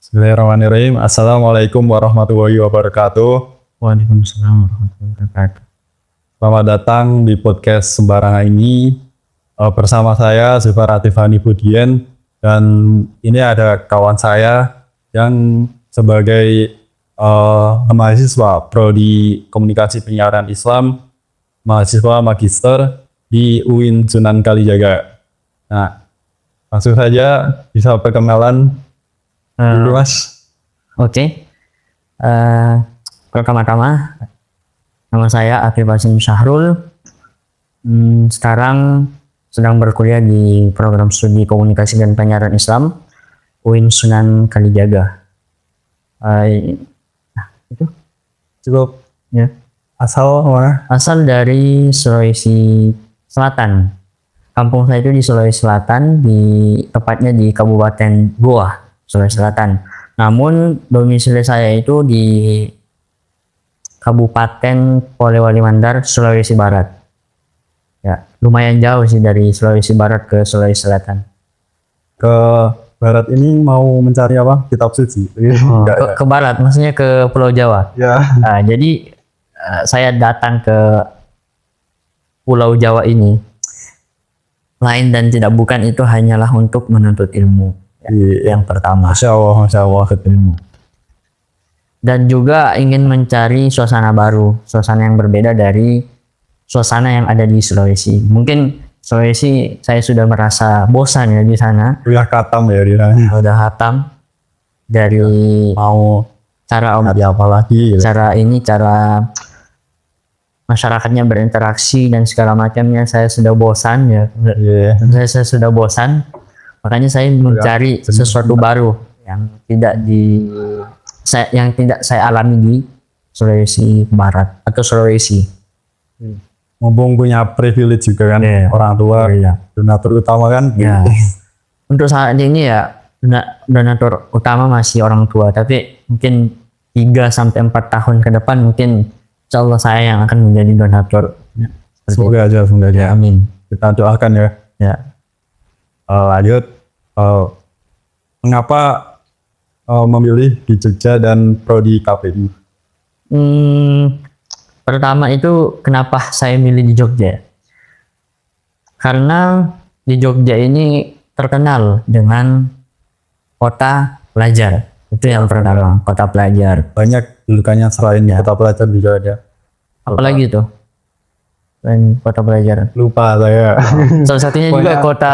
Bismillahirrahmanirrahim. Assalamualaikum warahmatullahi wabarakatuh. Waalaikumsalam warahmatullahi wabarakatuh. Selamat datang di podcast Sembarangan ini bersama saya Zufar Atifani Budian, dan ini ada kawan saya yang sebagai mahasiswa Prodi Komunikasi Penyiaran Islam, mahasiswa magister di UIN Sunan Kalijaga. Nah, langsung saja bisa perkenalan dulu, Mas. Oke. Pertama-tama nama saya Afif Basim Syahrul. Sekarang sedang berkuliah di program studi Komunikasi dan Penyiaran Islam UIN Sunan Kalijaga. Itu Cukup. ya. Asal mana? Asal dari Sulawesi Selatan. Kampung saya itu di Sulawesi Selatan, tepatnya di Kabupaten Goa, Sulawesi Selatan. Namun domisili saya itu di Kabupaten Polewali Mandar, Sulawesi Barat. Ya, lumayan jauh sih dari Sulawesi Barat ke Sulawesi Selatan. Ke barat ini mau mencari apa? Kitab suci? Enggak ya? Ke barat, maksudnya ke Pulau Jawa. Ya. Nah, jadi saya datang ke Pulau Jawa ini lain dan tidak bukan itu hanyalah untuk menuntut ilmu. Yang pertama. Masya Allah ketemu. Dan juga ingin mencari suasana baru, suasana yang berbeda dari suasana yang ada di Sulawesi. Mungkin Sulawesi saya sudah merasa bosan ya di sana. Kuliah katam ya di sana. Udah hatam dari Mau cara cari apa lagi? Gitu. cara masyarakatnya berinteraksi dan segala macamnya, saya sudah bosan ya. Iya. Saya sudah bosan. Makanya saya mencari sesuatu baru yang tidak saya alami di Sulawesi Barat atau Sulawesi. Mumpung punya privilege juga kan, Iya. orang tua, Iya. donatur utama kan. Ya. Untuk saat ini ya donatur utama masih orang tua, tapi mungkin 3-4 tahun ke depan mungkin insya Allah saya yang akan menjadi donatur. Ya, Semoga aja. amin. Kita doakan ya. Ya. Lanjut. Mengapa memilih di Jogja dan Prodi KPI? Pertama itu kenapa saya milih di Jogja? Karena di Jogja ini terkenal dengan kota pelajar. Itu yang pertama, kota pelajar. Banyak julukannya selain kota pelajar juga ada. Apalagi tuh? Selain kota pelajar. Lupa saya. Salah satunya juga Banyak, kota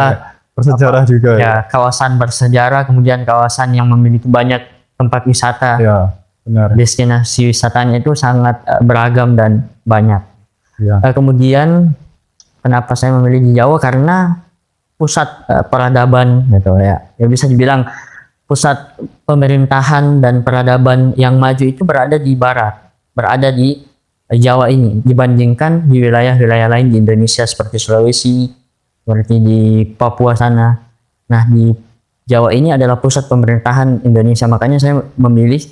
bersejarah juga. ya, kawasan bersejarah, kemudian kawasan yang memiliki banyak tempat wisata. Ya, benar. Destinasi wisatanya itu sangat beragam dan banyak. Ya. Kemudian kenapa saya memilih di Jawa? Karena pusat peradaban gitu ya. Ya bisa dibilang pusat pemerintahan dan peradaban yang maju itu berada di barat, berada di Jawa ini dibandingkan di wilayah-wilayah lain di Indonesia seperti Sulawesi, seperti di Papua sana. Nah, di Jawa ini adalah pusat pemerintahan Indonesia, makanya saya memilih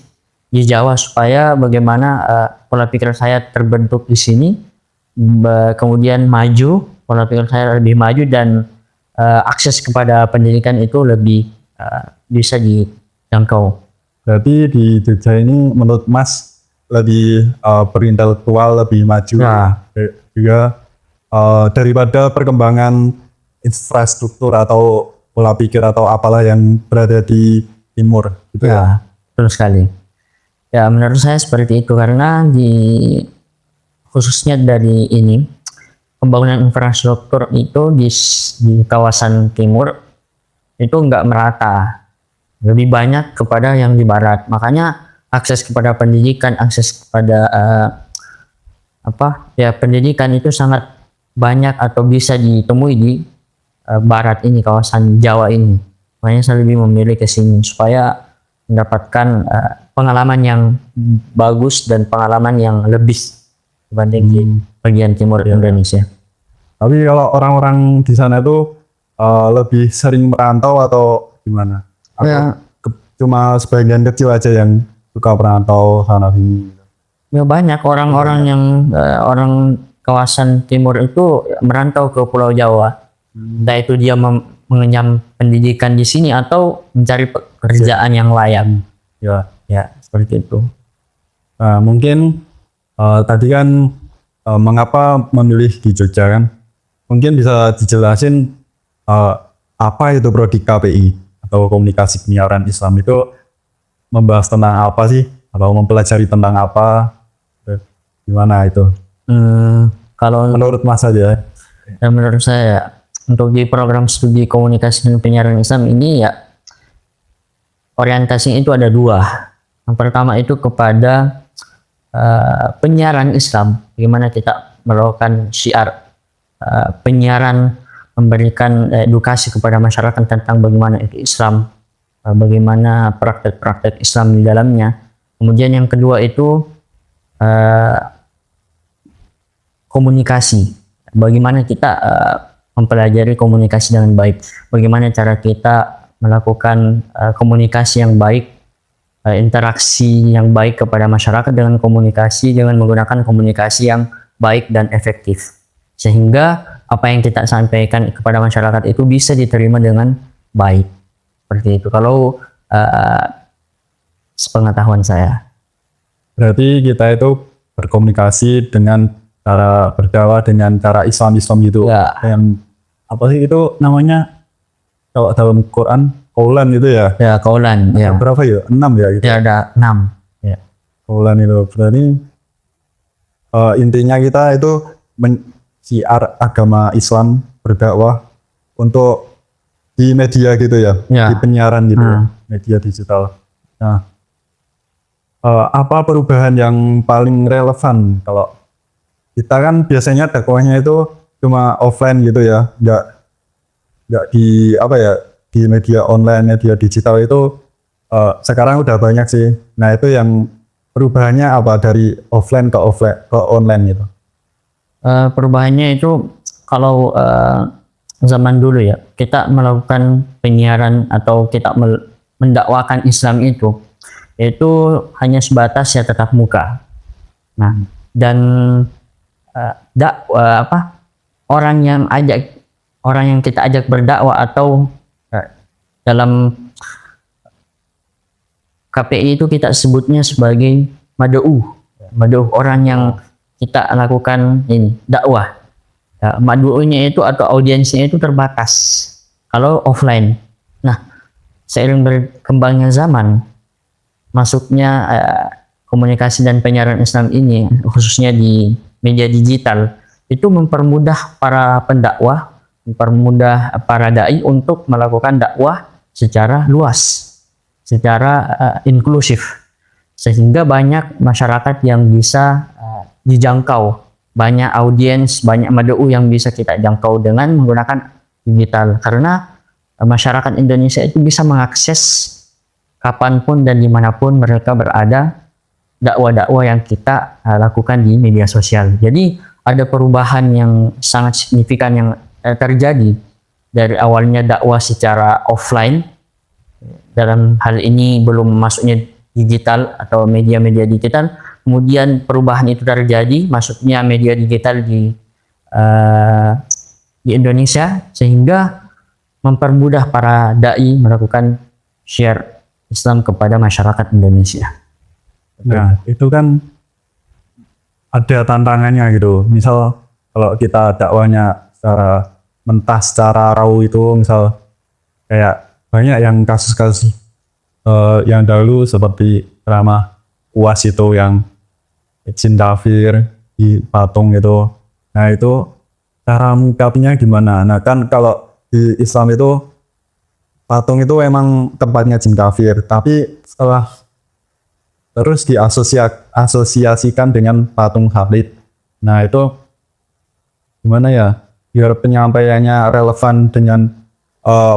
di Jawa supaya bagaimana pola pikir saya terbentuk di sini, kemudian maju, pola pikir saya lebih maju dan akses kepada pendidikan itu lebih bisa dijangkau. Berarti di Jogja ini menurut Mas lebih berintelektual, lebih maju. Ya. Juga daripada perkembangan infrastruktur atau pola pikir atau apalah yang berada di timur gitu ya. Ya, betul sekali. Ya, menurut saya seperti itu karena khususnya dari ini pembangunan infrastruktur itu di kawasan timur itu enggak merata, lebih banyak kepada yang di barat. Makanya akses kepada pendidikan, akses kepada pendidikan itu sangat banyak atau bisa ditemui di barat ini, kawasan Jawa ini. Makanya saya lebih memilih ke sini supaya mendapatkan pengalaman yang bagus dan pengalaman yang lebih dibanding di bagian timur Indonesia. Tapi kalau orang-orang di sana itu lebih sering merantau atau gimana? Ya, Cuma sebagian kecil aja yang suka merantau sana sini. ya banyak orang-orang yang orang kawasan timur itu merantau ke Pulau Jawa. Entah itu dia mengenyam pendidikan di sini atau mencari pekerjaan yang layak. Ya, seperti itu. Nah, mungkin tadi kan mengapa memilih di Jogja kan? Mungkin bisa dijelasin apa itu prodi KPI atau Komunikasi Penyiaran Islam itu membahas tentang apa sih? Atau mempelajari tentang apa? Gimana itu? Kalau Menurut Mas aja. dan menurut saya untuk di program studi komunikasi dan penyiaran Islam ini ya orientasinya itu ada dua. Yang pertama itu kepada penyiaran Islam, bagaimana kita melakukan syiar penyiaran, memberikan edukasi kepada masyarakat tentang bagaimana itu Islam, bagaimana praktek-praktek Islam di dalamnya. Kemudian yang kedua itu komunikasi, bagaimana kita mempelajari komunikasi dengan baik, bagaimana cara kita melakukan komunikasi yang baik, interaksi yang baik kepada masyarakat dengan komunikasi, dengan menggunakan komunikasi yang baik dan efektif, sehingga apa yang kita sampaikan kepada masyarakat itu bisa diterima dengan baik. Seperti itu kalau sepengetahuan saya. Berarti kita itu berkomunikasi dengan cara berdakwah dengan cara Islam gitu. Ya. Yang apa sih itu namanya? Kalau dalam Quran Qaulan gitu ya. Ya, kaulan. Ya. Berapa ya? 6 ya gitu. Ya, ada 6. Ya. Qaulan itu berarti intinya kita itu siar agama Islam, berdakwah untuk di media gitu ya, Ya. di penyiaran gitu, media digital. Nah, apa perubahan yang paling relevan kalau kita kan biasanya dakwahnya itu cuma offline gitu ya, nggak di apa ya, di media online, media digital itu sekarang udah banyak sih. Nah itu yang perubahannya apa dari offline ke online gitu? Perubahannya itu kalau zaman dulu ya, kita melakukan penyiaran atau kita mendakwakan Islam itu hanya sebatas ya tatap muka. Nah, dan orang yang kita ajak berdakwah atau dalam KPI itu kita sebutnya sebagai mad'u, orang yang kita lakukan ini dakwah. Ya, mad'unya itu atau audiensnya itu terbatas kalau offline. Nah, seiring berkembangnya zaman, masuknya komunikasi dan penyiaran Islam ini, khususnya di media digital, itu mempermudah para pendakwah, mempermudah para dai untuk melakukan dakwah secara luas, secara inklusif, sehingga banyak masyarakat yang bisa dijangkau, banyak audiens, banyak mad'u yang bisa kita jangkau dengan menggunakan digital, karena masyarakat Indonesia itu bisa mengakses kapanpun dan dimanapun mereka berada dakwah-dakwah yang kita lakukan di media sosial. Jadi ada perubahan yang sangat signifikan yang terjadi dari awalnya dakwah secara offline, dalam hal ini belum masuknya digital atau media-media digital, kemudian perubahan itu terjadi masuknya media digital di Indonesia, sehingga mempermudah para dai melakukan share Islam kepada masyarakat Indonesia. Nah, itu kan ada tantangannya gitu. Misal kalau kita dakwahnya secara mentah, secara raw itu, misal kayak banyak yang kasus-kasus yang dahulu seperti drama UAS itu yang izin kafir di patung gitu. Nah, itu cara menyikapinya gimana? Nah, kan kalau di Islam itu patung itu emang tempatnya jin kafir, tapi setelah terus diasosiasikan dengan patung Khalid. Nah itu gimana ya biar penyampaiannya relevan dengan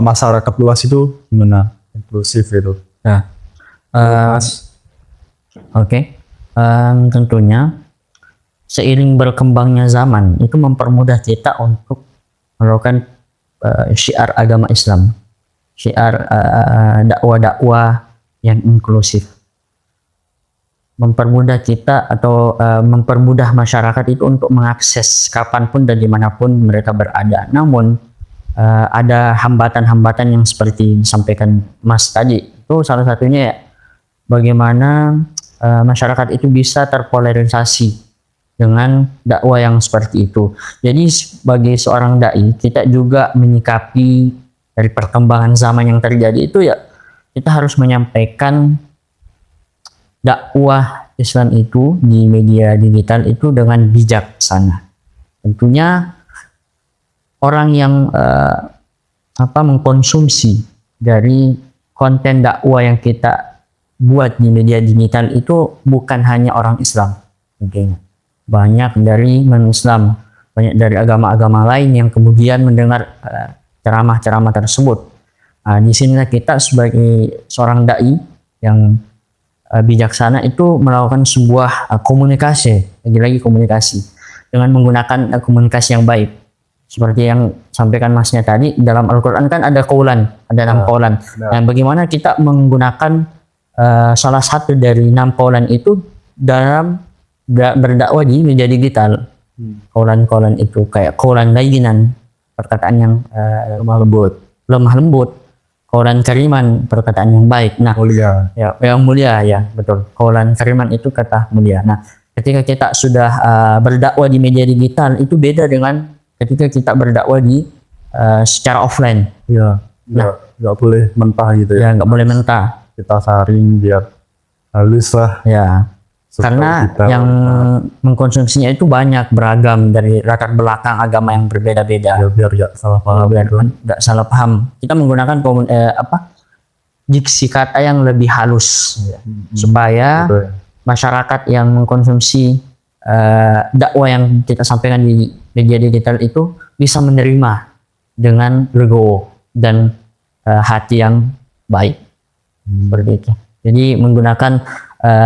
masyarakat luas itu gimana, inklusif itu. Nah, Oke. Tentunya seiring berkembangnya zaman itu mempermudah kita untuk melakukan syiar agama Islam, syiar dakwah-dakwah yang inklusif, mempermudah kita atau mempermudah masyarakat itu untuk mengakses kapanpun dan dimanapun mereka berada. Namun ada hambatan-hambatan yang seperti disampaikan Mas tadi, itu salah satunya ya bagaimana masyarakat itu bisa terpolarisasi dengan dakwah yang seperti itu. Jadi sebagai seorang dai, kita juga menyikapi dari perkembangan zaman yang terjadi itu ya, kita harus menyampaikan dakwah Islam itu di media digital itu dengan bijaksana. Tentunya orang yang mengkonsumsi dari konten dakwah yang kita buat di media digital itu bukan hanya orang Islam, mungkin banyak dari non-Islam, banyak dari agama-agama lain yang kemudian mendengar ceramah-ceramah tersebut. Di sini kita sebagai seorang dai yang bijaksana itu melakukan sebuah komunikasi, lagi-lagi komunikasi dengan menggunakan komunikasi yang baik. Seperti yang sampaikan Masnya tadi, dalam Al-Quran kan ada kaulan, ada 6 kaulan. Nah, bagaimana kita menggunakan salah satu dari 6 kaulan itu dalam berdakwah di media digital. Kaulan-kaulan itu kayak kaulan layyinan, perkataan yang lemah lembut, kaulan kariman, perkataan yang baik. Nah, mulia. Ya, yang mulia, ya betul. Kaulan kariman itu kata mulia. Nah, ketika kita sudah berdakwah di media digital itu beda dengan ketika kita berdakwah di secara offline. Iya. Nggak boleh mentah gitu ya. Ya, nggak boleh mentah. Kita saring biar halus lah. Ya. Karena yang mengkonsumsinya itu banyak, beragam, dari latar belakang agama yang berbeda-beda. Ya, biar nggak salah paham. Biar nggak salah paham. Kita menggunakan diksi kata yang lebih halus supaya Betul. masyarakat yang mengkonsumsi dakwah yang kita sampaikan di media digital itu bisa menerima dengan legowo dan hati yang baik. Seperti itu. Jadi menggunakan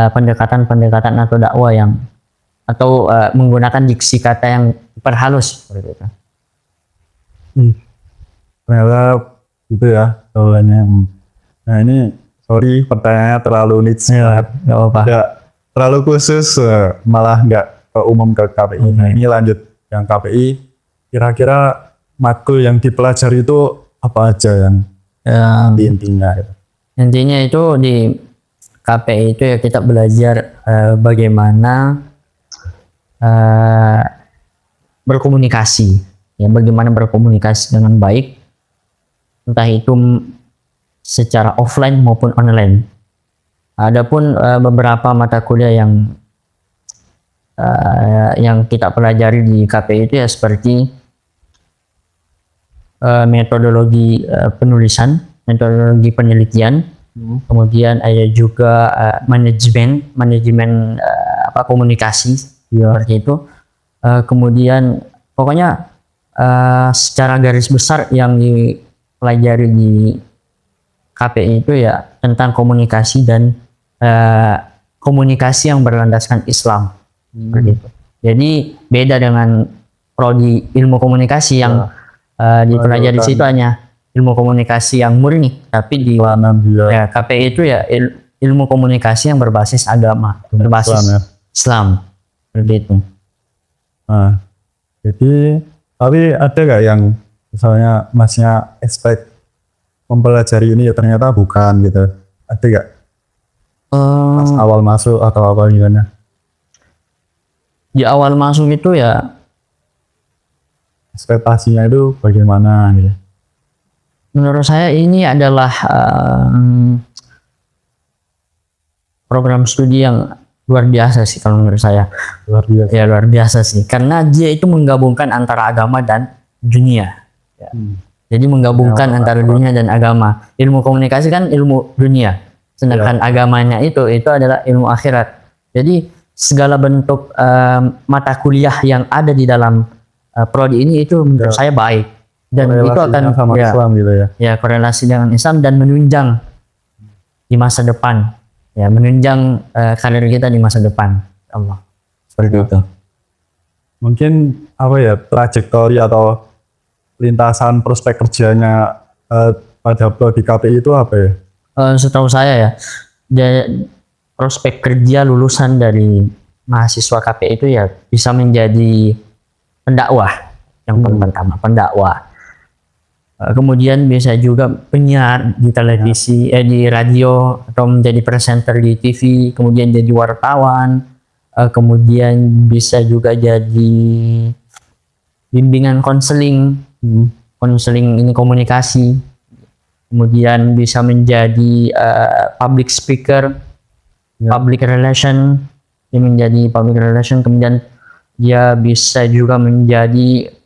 pendekatan-pendekatan atau dakwah yang menggunakan diksi kata yang perhalus seperti itu. Ternyata gitu ya jawabannya. Nah ini sorry pertanyaannya terlalu niche. Ya, nggak apa-apa. Nggak terlalu khusus, malah nggak ke umum ke KPI. Nah ini lanjut yang KPI. Kira-kira matkul yang dipelajari itu apa aja yang intinya? Intinya itu di KPI itu ya kita belajar bagaimana berkomunikasi, ya bagaimana berkomunikasi dengan baik, entah itu secara offline maupun online. Adapun beberapa mata kuliah yang kita pelajari di KPI itu ya seperti metodologi penulisan, metodologi penelitian. Kemudian ada juga manajemen komunikasi seperti itu. Kemudian pokoknya secara garis besar yang dipelajari di KPI itu ya tentang komunikasi dan komunikasi yang berlandaskan Islam. Seperti itu. Jadi beda dengan prodi ilmu komunikasi yang dipelajari di situ hanya ilmu komunikasi yang murni, tapi di KPI itu ya ilmu komunikasi yang berbasis agama, berbasis Islam, seperti itu. Nah, jadi tapi ada nggak yang misalnya Masnya expect mempelajari ini ya ternyata bukan gitu, ada nggak? Pas awal masuk atau apa gimana? Di awal masuk itu ya ekspektasinya itu bagaimana gitu? Menurut saya ini adalah program studi yang luar biasa sih kalau menurut saya. Luar biasa. Ya luar biasa sih, karena dia itu menggabungkan antara agama dan dunia. Ya. Jadi menggabungkan antara dunia dan agama. Ilmu komunikasi kan ilmu dunia, sedangkan agamanya itu adalah ilmu akhirat. Jadi segala bentuk mata kuliah yang ada di dalam prodi ini itu menurut saya baik. Dan itu akan sama Islam gitu ya. Ya, korelasi dengan Islam dan menunjang di masa depan. Ya, menunjang karir kita di masa depan. Allah. Seperti itu. Mungkin apa ya, trajektori atau lintasan prospek kerjanya pada prodi KPI itu apa ya? Setahu saya ya, prospek kerja lulusan dari mahasiswa KPI itu ya bisa menjadi pendakwah. Yang pertama pendakwah. Kemudian bisa juga penyiar di televisi, di radio, atau menjadi presenter di TV, kemudian jadi wartawan, kemudian bisa juga jadi bimbingan konseling, konseling ini komunikasi, kemudian bisa menjadi public speaker, public relation, dia menjadi public relation, kemudian dia bisa juga menjadi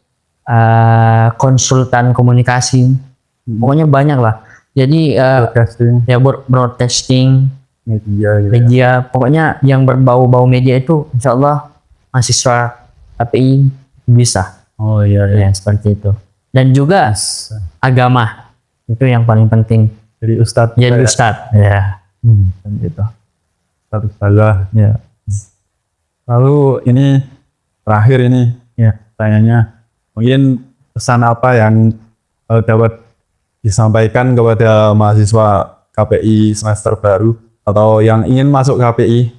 konsultan komunikasi, pokoknya banyak lah. Jadi Broadcasting, ya broadcasting, media gitu. media, pokoknya yang berbau-bau media itu insya Allah mahasiswa KPI bisa. Oh iya, iya. Ya seperti itu. Dan juga agama itu yang paling penting. Jadi Ustadz. Jadi ya. Ustadz. Ya. Dan itu. Ustadz Ustazah. Ya. Lalu ini terakhir ini ya tanyanya, mungkin pesan apa yang dapat disampaikan kepada mahasiswa KPI semester baru atau yang ingin masuk KPI?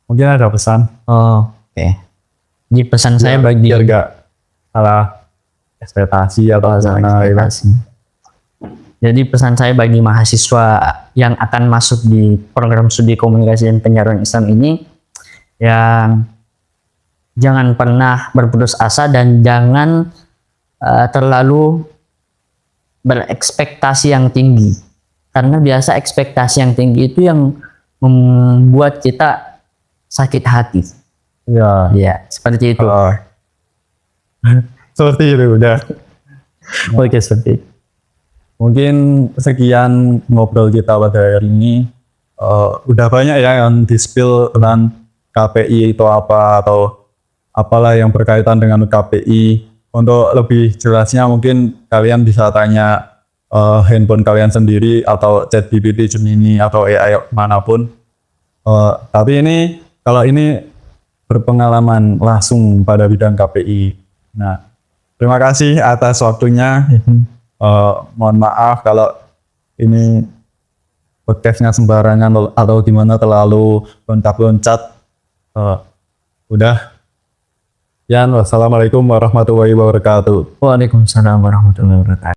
Mungkin ada pesan. Oh, oke. Jadi pesan saya bagi biar gak salah ekspektasi atau gimana gitu. ekspektasi. Jadi pesan saya bagi mahasiswa yang akan masuk di program studi komunikasi dan penyiaran Islam ini, yang jangan pernah berputus asa dan jangan terlalu berekspektasi yang tinggi, karena biasa ekspektasi yang tinggi itu yang membuat kita sakit hati. Ya. Ya, seperti itu. Seperti itu udah. Oke, seperti itu. Mungkin sekian ngobrol kita pada hari ini. Udah banyak ya yang di-spill tentang KPI itu apa atau apalah yang berkaitan dengan KPI. Untuk lebih jelasnya mungkin kalian bisa tanya handphone kalian sendiri atau ChatGPT, Gemini atau AI manapun. Tapi ini kalau ini berpengalaman langsung pada bidang KPI. Nah, terima kasih atas waktunya. Mohon maaf kalau ini podcastnya sembarangan atau gimana, terlalu loncat-loncat. Udah. Yan, wassalamualaikum warahmatullahi wabarakatuh. Waalaikumsalam warahmatullahi wabarakatuh.